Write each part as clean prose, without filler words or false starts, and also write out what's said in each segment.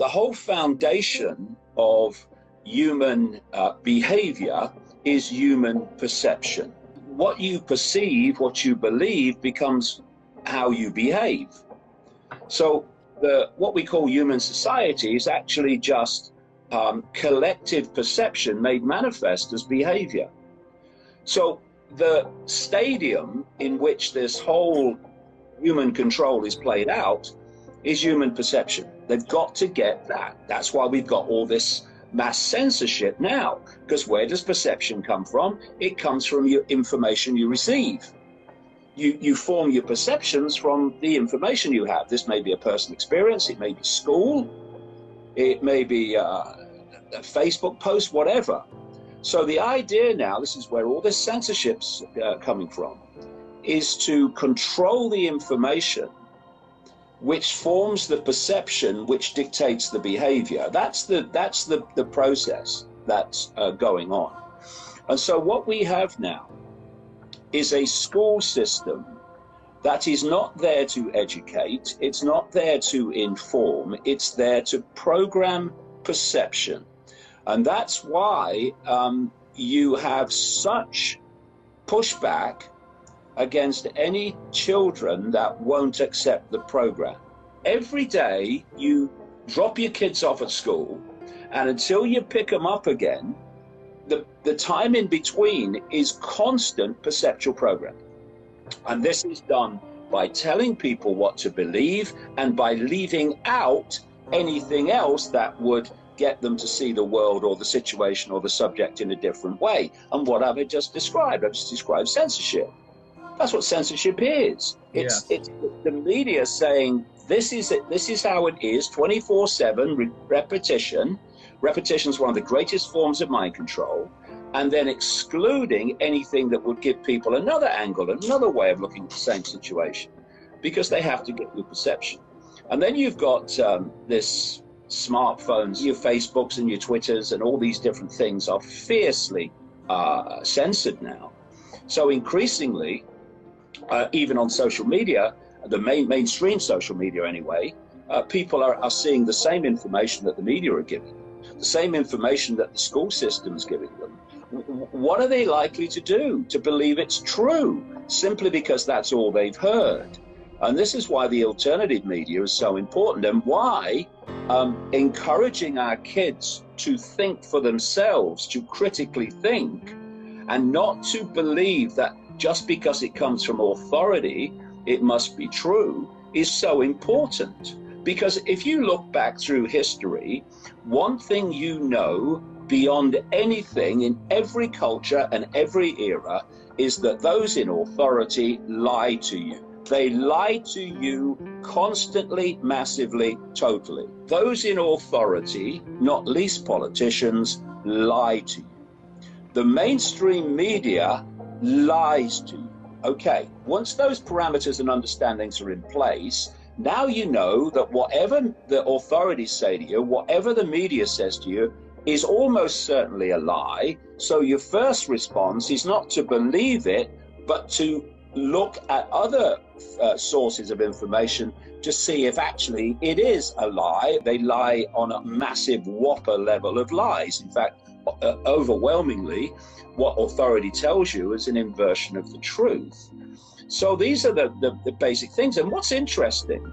the whole foundation of human behavior is human perception. What you perceive, what you believe, becomes how you behave. So what we call human society is actually just collective perception made manifest as behavior. So the stadium in which this whole human control is played out is human perception. They've got to get that. That's why we've got all this mass censorship now, because where does perception come from? It comes from your information you receive. You form your perceptions from the information you have. This may be a personal experience, it may be school, it may be a Facebook post, whatever. So the idea now, this is where all this censorship's coming from, is to control the information which forms the perception which dictates the behavior. That's the process that's going on. And so what we have now is a school system that is not there to educate, it's not there to inform, it's there to program perception. And that's why you have such pushback against any children that won't accept the program. Every day you drop your kids off at school, and until you pick them up again, the time in between is constant perceptual programming. And this is done by telling people what to believe and by leaving out anything else that would get them to see the world or the situation or the subject in a different way. And what have I just described? I've just described censorship. That's what censorship is. It's the media saying this is it, this is how it is, 24/7 repetition. Repetition is one of the greatest forms of mind control, and then excluding anything that would give people another angle, another way of looking at the same situation, because they have to get your perception. And then you've got this smartphones, your Facebooks and your Twitters and all these different things are fiercely censored now. So increasingly, even on social media, the mainstream social media anyway, people are seeing the same information that the media are giving, the same information that the school system is giving them. What are they likely to do? To believe it's true, simply because that's all they've heard. And this is why the alternative media is so important, and why encouraging our kids to think for themselves, to critically think, and not to believe that just because it comes from authority, it must be true, is so important. Because if you look back through history, one thing you know beyond anything in every culture and every era is that those in authority lie to you. They lie to you constantly, massively, totally. Those in authority, not least politicians, lie to you. The mainstream media lies to you. Okay, once those parameters and understandings are in place, now you know that whatever the authorities say to you, whatever the media says to you, is almost certainly a lie. So your first response is not to believe it, but to look at other sources of information to see if actually it is a lie. They lie on a massive whopper level of lies. In fact, overwhelmingly, what authority tells you is an inversion of the truth. So these are the basic things. And what's interesting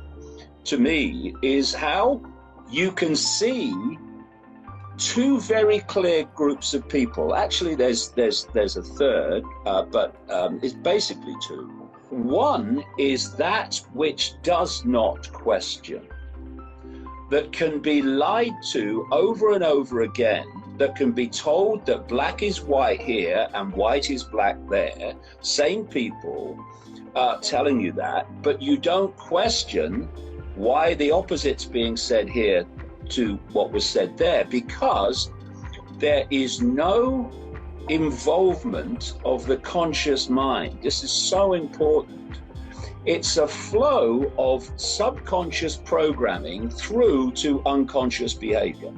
to me is how you can see two very clear groups of people. Actually, there's a third, but it's basically two. One is that which does not question, that can be lied to over and over again, that can be told that black is white here and white is black there. Same people telling you that, but you don't question why the opposite's being said here to what was said there, because there is no involvement of the conscious mind. This is so important. It's a flow of subconscious programming through to unconscious behavior.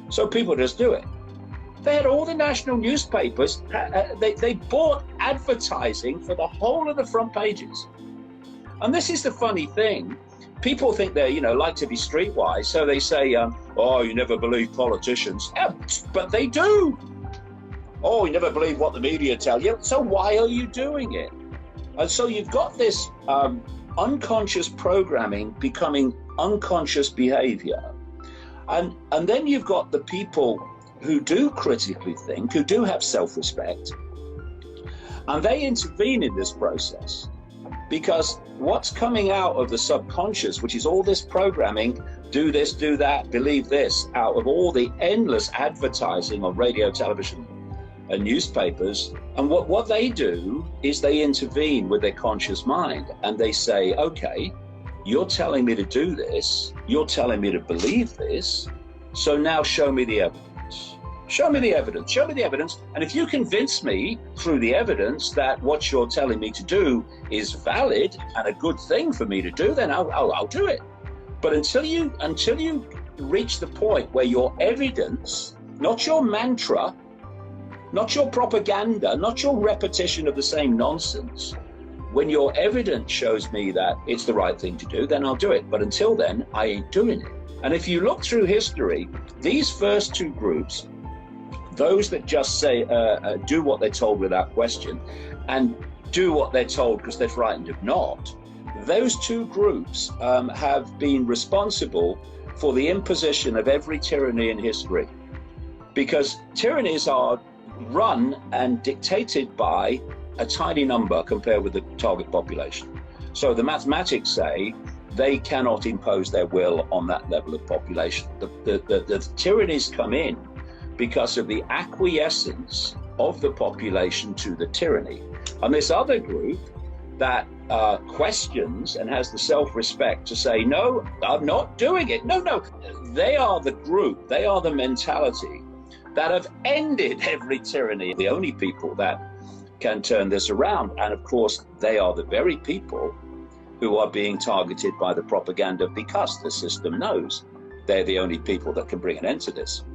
So people just do it. They had all the national newspapers, they bought advertising for the whole of the front pages. And this is the funny thing. people think they're, like to be streetwise. So they say, oh, you never believe politicians. Yeah, but they do. Oh, you never believe what the media tell you. So why are you doing it? And so you've got this unconscious programming becoming unconscious behavior. And then you've got the people who do critically think, who do have self-respect, and they intervene in this process. Because what's coming out of the subconscious, which is all this programming, do this, do that, believe this, out of all the endless advertising on radio, television, and newspapers, and what they do is they intervene with their conscious mind, and they say, okay, you're telling me to do this, you're telling me to believe this, so now show me the evidence. Show me the evidence, show me the evidence. And if you convince me through the evidence that what you're telling me to do is valid and a good thing for me to do, then I'll do it. But until you reach the point where your evidence, not your mantra, not your propaganda, not your repetition of the same nonsense, when your evidence shows me that it's the right thing to do, then I'll do it. But until then, I ain't doing it. And if you look through history, these first two groups, those that just say, do what they're told without question, and do what they're told because they're frightened of not, those two groups have been responsible for the imposition of every tyranny in history. Because tyrannies are run and dictated by a tiny number compared with the target population. So the mathematics say they cannot impose their will on that level of population. The tyrannies come in because of the acquiescence of the population to the tyranny. And this other group that questions and has the self-respect to say, no, I'm not doing it. No, they are the group, they are the mentality that have ended every tyranny, the only people that can turn this around. And of course, they are the very people who are being targeted by the propaganda because the system knows they're the only people that can bring an end to this.